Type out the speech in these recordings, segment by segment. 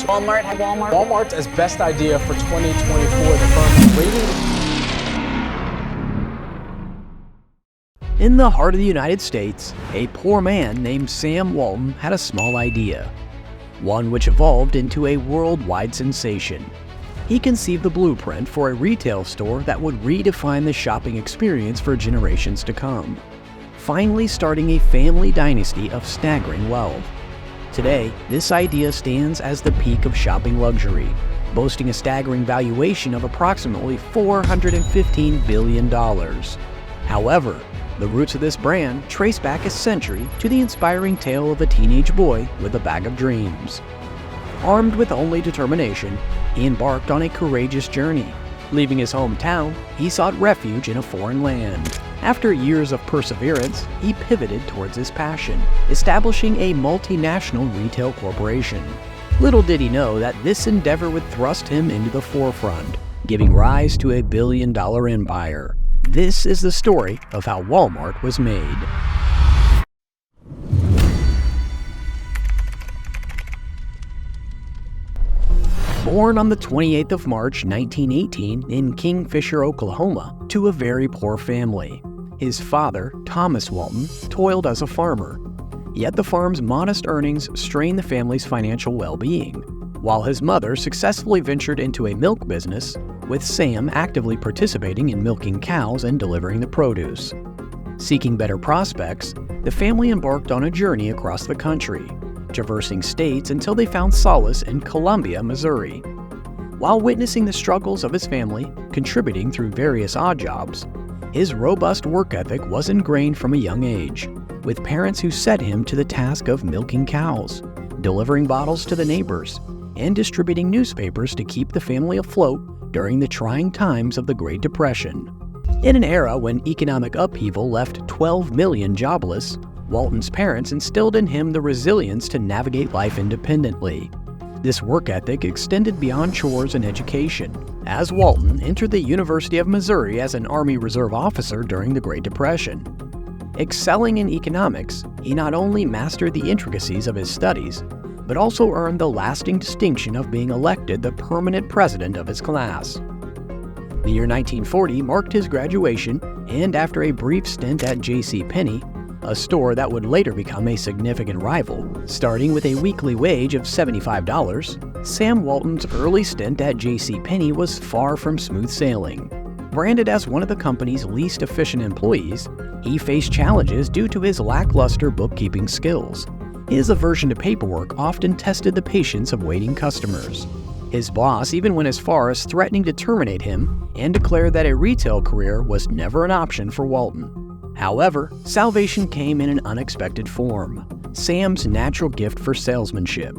Walmart as best idea for 2024. The firm rating. In the heart of the United States, a poor man named Sam Walton had a small idea, one which evolved into a worldwide sensation. He conceived the blueprint for a retail store that would redefine the shopping experience for generations to come, finally starting a family dynasty of staggering wealth. Today, this idea stands as the peak of shopping luxury, boasting a staggering valuation of approximately $415 billion. However, the roots of this brand trace back a century to the inspiring tale of a teenage boy with a bag of dreams. Armed with only determination, he embarked on a courageous journey. Leaving his hometown, he sought refuge in a foreign land. After years of perseverance, he pivoted towards his passion, establishing a multinational retail corporation. Little did he know that this endeavor would thrust him into the forefront, giving rise to a billion-dollar empire. This is the story of how Wal-Mart was made. Born on the 28th of March, 1918 in Kingfisher, Oklahoma, to a very poor family. His father, Thomas Walton, toiled as a farmer. Yet the farm's modest earnings strained the family's financial well-being, while his mother successfully ventured into a milk business, with Sam actively participating in milking cows and delivering the produce. Seeking better prospects, the family embarked on a journey across the country, traversing states until they found solace in Columbia, Missouri. While witnessing the struggles of his family, contributing through various odd jobs, his robust work ethic was ingrained from a young age, with parents who set him to the task of milking cows, delivering bottles to the neighbors, and distributing newspapers to keep the family afloat during the trying times of the Great Depression. In an era when economic upheaval left 12 million jobless, Walton's parents instilled in him the resilience to navigate life independently. This work ethic extended beyond chores and education, as Walton entered the University of Missouri as an Army Reserve officer during the Great Depression. Excelling in economics, he not only mastered the intricacies of his studies, but also earned the lasting distinction of being elected the permanent president of his class. The year 1940 marked his graduation, and after a brief stint at JCPenney, a store that would later become a significant rival, starting with a weekly wage of $75, Sam Walton's early stint at JCPenney was far from smooth sailing. Branded as one of the company's least efficient employees, he faced challenges due to his lackluster bookkeeping skills. His aversion to paperwork often tested the patience of waiting customers. His boss even went as far as threatening to terminate him and declared that a retail career was never an option for Walton. However, salvation came in an unexpected form: Sam's natural gift for salesmanship.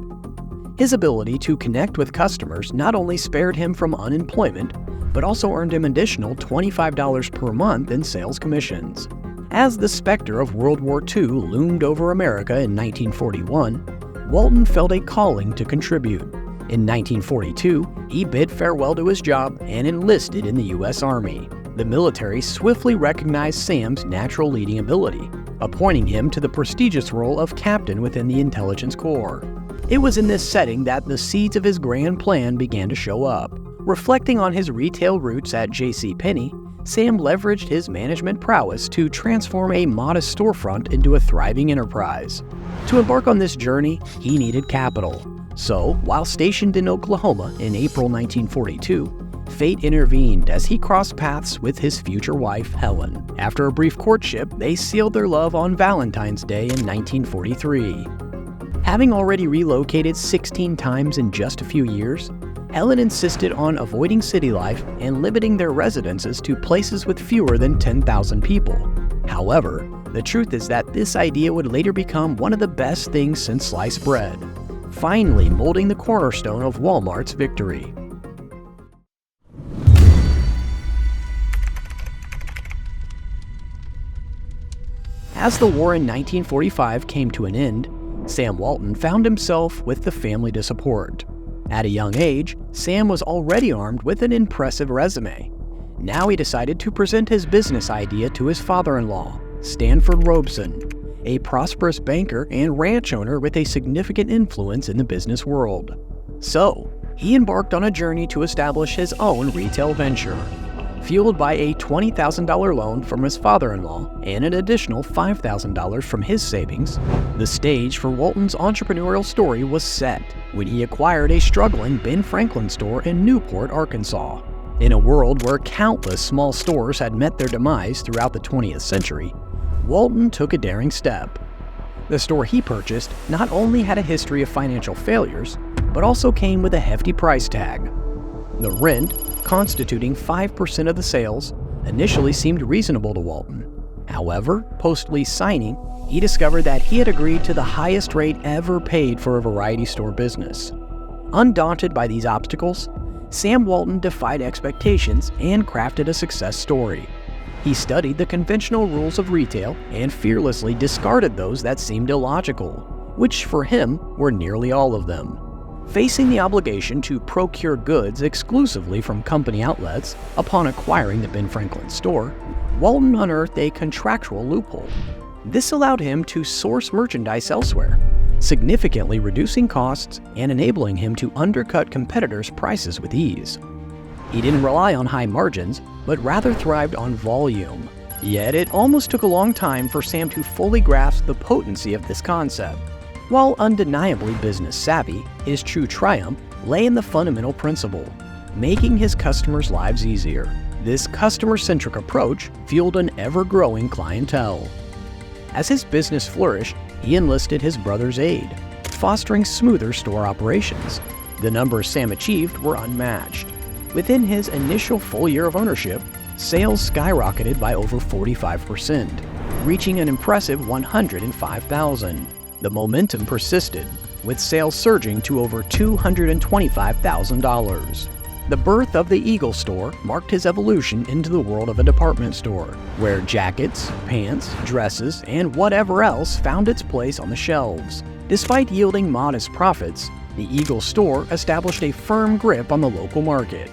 His ability to connect with customers not only spared him from unemployment, but also earned him additional $25 per month in sales commissions. As the specter of World War II loomed over America in 1941, Walton felt a calling to contribute. In 1942, he bid farewell to his job and enlisted in the U.S. Army. The military swiftly recognized Sam's natural leading ability, appointing him to the prestigious role of captain within the intelligence corps. It was in this setting that the seeds of his grand plan began to show up. Reflecting on his retail roots at JCPenney, Sam leveraged his management prowess to transform a modest storefront into a thriving enterprise. To embark on this journey, he needed capital. So, while stationed in Oklahoma in April 1942, fate intervened as he crossed paths with his future wife, Helen. After a brief courtship, they sealed their love on Valentine's Day in 1943. Having already relocated 16 times in just a few years, Helen insisted on avoiding city life and limiting their residences to places with fewer than 10,000 people. However, the truth is that this idea would later become one of the best things since sliced bread, finally molding the cornerstone of Wal-Mart's victory. As the war in 1945 came to an end, Sam Walton found himself with the family to support. At a young age, Sam was already armed with an impressive resume. Now he decided to present his business idea to his father-in-law, Stanford Robeson, a prosperous banker and ranch owner with a significant influence in the business world. So, he embarked on a journey to establish his own retail venture. Fueled by a $20,000 loan from his father-in-law and an additional $5,000 from his savings, the stage for Walton's entrepreneurial story was set when he acquired a struggling Ben Franklin store in Newport, Arkansas. In a world where countless small stores had met their demise throughout the 20th century, Walton took a daring step. The store he purchased not only had a history of financial failures, but also came with a hefty price tag. The rent, constituting 5% of the sales, initially seemed reasonable to Walton. However, post-lease signing, he discovered that he had agreed to the highest rate ever paid for a variety store business. Undaunted by these obstacles, Sam Walton defied expectations and crafted a success story. He studied the conventional rules of retail and fearlessly discarded those that seemed illogical, which for him were nearly all of them. Facing the obligation to procure goods exclusively from company outlets upon acquiring the Ben Franklin store, Walton unearthed a contractual loophole. This allowed him to source merchandise elsewhere, significantly reducing costs and enabling him to undercut competitors' prices with ease. He didn't rely on high margins, but rather thrived on volume. Yet it almost took a long time for Sam to fully grasp the potency of this concept. While undeniably business savvy, his true triumph lay in the fundamental principle: making his customers' lives easier. This customer-centric approach fueled an ever-growing clientele. As his business flourished, he enlisted his brother's aid, fostering smoother store operations. The numbers Sam achieved were unmatched. Within his initial full year of ownership, sales skyrocketed by over 45%, reaching an impressive $105,000. The momentum persisted, with sales surging to over $225,000. The birth of the Eagle store marked his evolution into the world of a department store, where jackets, pants, dresses, and whatever else found its place on the shelves. Despite yielding modest profits, the Eagle store established a firm grip on the local market.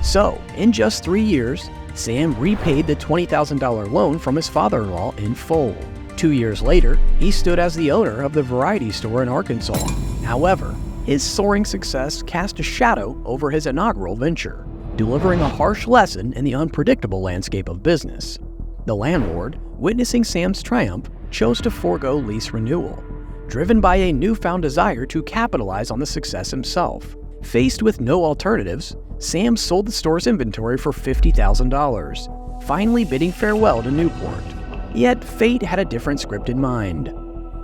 So, in just 3 years, Sam repaid the $20,000 loan from his father-in-law in full. 2 years later, he stood as the owner of the variety store in Arkansas. However, his soaring success cast a shadow over his inaugural venture, delivering a harsh lesson in the unpredictable landscape of business. The landlord, witnessing Sam's triumph, chose to forego lease renewal, driven by a newfound desire to capitalize on the success himself. Faced with no alternatives, Sam sold the store's inventory for $50,000, finally bidding farewell to Newport. Yet fate had a different script in mind.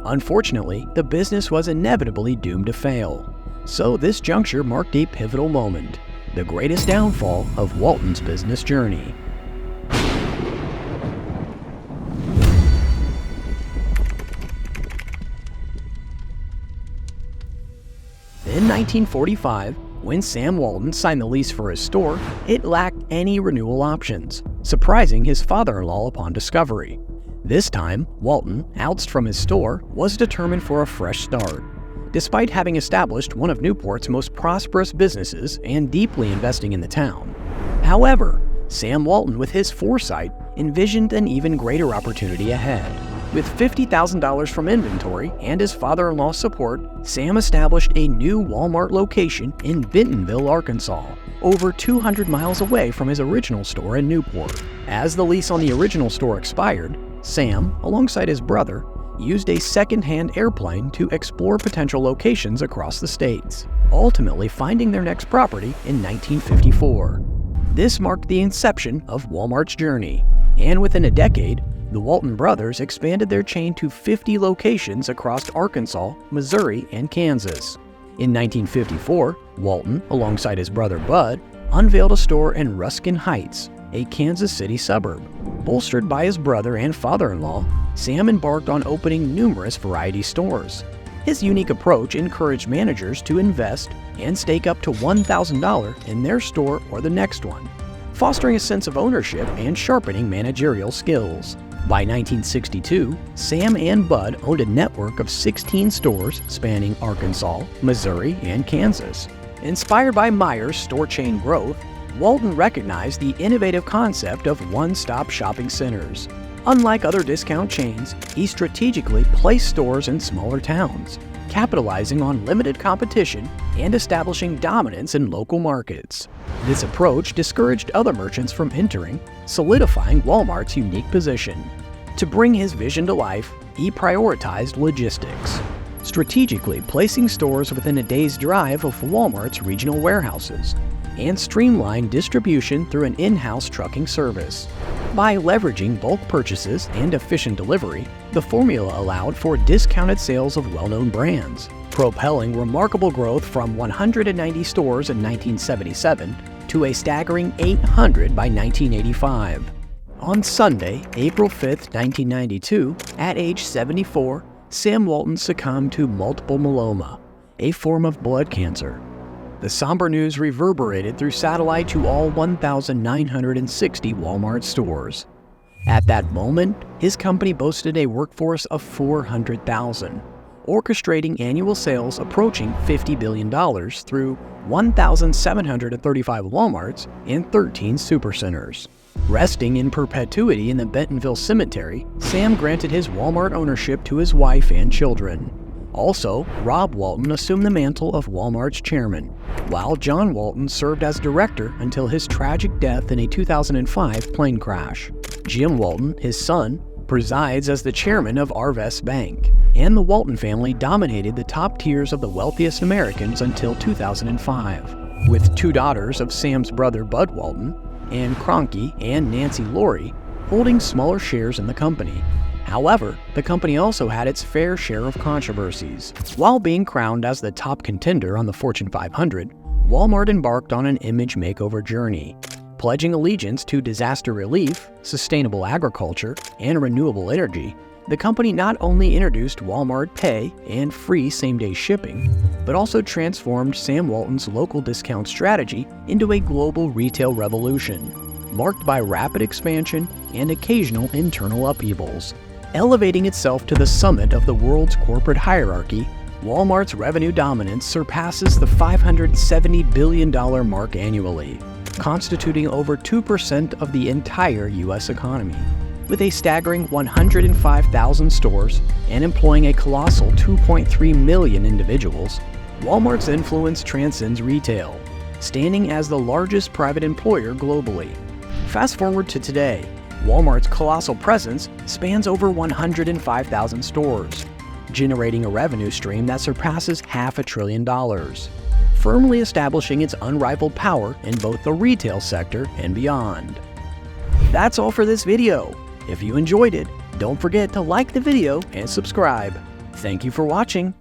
Unfortunately, the business was inevitably doomed to fail. So this juncture marked a pivotal moment, the greatest downfall of Walton's business journey. In 1945, when Sam Walton signed the lease for his store, it lacked any renewal options, surprising his father-in-law upon discovery. This time, Walton, ousted from his store, was determined for a fresh start. Despite having established one of Newport's most prosperous businesses and deeply investing in the town. However, Sam Walton, with his foresight, envisioned an even greater opportunity ahead. With $50,000 from inventory and his father-in-law's support, Sam established a new Wal-Mart location in Bentonville, Arkansas, over 200 miles away from his original store in Newport. As the lease on the original store expired, Sam, alongside his brother, used a second-hand airplane to explore potential locations across the states, ultimately finding their next property in 1954. This marked the inception of Wal-Mart's journey, and within a decade, the Walton brothers expanded their chain to 50 locations across Arkansas, Missouri, and Kansas. In 1954, Walton, alongside his brother Bud, unveiled a store in Ruskin Heights, a Kansas City suburb. Bolstered by his brother and father-in-law, Sam embarked on opening numerous variety stores. His unique approach encouraged managers to invest and stake up to $1,000 in their store or the next one, fostering a sense of ownership and sharpening managerial skills. By 1962, Sam and Bud owned a network of 16 stores spanning Arkansas, Missouri, and Kansas. Inspired by Meyer's store chain growth, Walton recognized the innovative concept of one-stop shopping centers. Unlike other discount chains, he strategically placed stores in smaller towns, capitalizing on limited competition and establishing dominance in local markets. This approach discouraged other merchants from entering, solidifying Walmart's unique position. To bring his vision to life, he prioritized logistics, strategically placing stores within a day's drive of Walmart's regional warehouses, and streamlined distribution through an in-house trucking service. By leveraging bulk purchases and efficient delivery, the formula allowed for discounted sales of well-known brands, propelling remarkable growth from 190 stores in 1977 to a staggering 800 by 1985. On Sunday, April 5, 1992, at age 74, Sam Walton succumbed to multiple myeloma, a form of blood cancer. The somber news reverberated through satellite to all 1,960 Walmart stores. At that moment, his company boasted a workforce of 400,000, orchestrating annual sales approaching $50 billion through 1,735 Walmarts and 13 supercenters. Resting in perpetuity in the Bentonville Cemetery, Sam granted his Walmart ownership to his wife and children. Also, Rob Walton assumed the mantle of Walmart's chairman, while John Walton served as director until his tragic death in a 2005 plane crash. Jim Walton, his son, presides as the chairman of Arvest Bank, and the Walton family dominated the top tiers of the wealthiest Americans until 2005, with two daughters of Sam's brother Bud Walton, Ann Kroenke and Nancy Laurie, holding smaller shares in the company. However, the company also had its fair share of controversies. While being crowned as the top contender on the Fortune 500, Walmart embarked on an image makeover journey, pledging allegiance to disaster relief, sustainable agriculture, and renewable energy. The company not only introduced Walmart Pay and free same-day shipping, but also transformed Sam Walton's local discount strategy into a global retail revolution, marked by rapid expansion and occasional internal upheavals. Elevating itself to the summit of the world's corporate hierarchy, Walmart's revenue dominance surpasses the $570 billion mark annually, constituting over 2% of the entire U.S. economy. With a staggering 105,000 stores and employing a colossal 2.3 million individuals, Walmart's influence transcends retail, standing as the largest private employer globally. Fast forward to today, Walmart's colossal presence spans over 105,000 stores, generating a revenue stream that surpasses $500 billion, firmly establishing its unrivaled power in both the retail sector and beyond. That's all for this video. If you enjoyed it, don't forget to like the video and subscribe. Thank you for watching.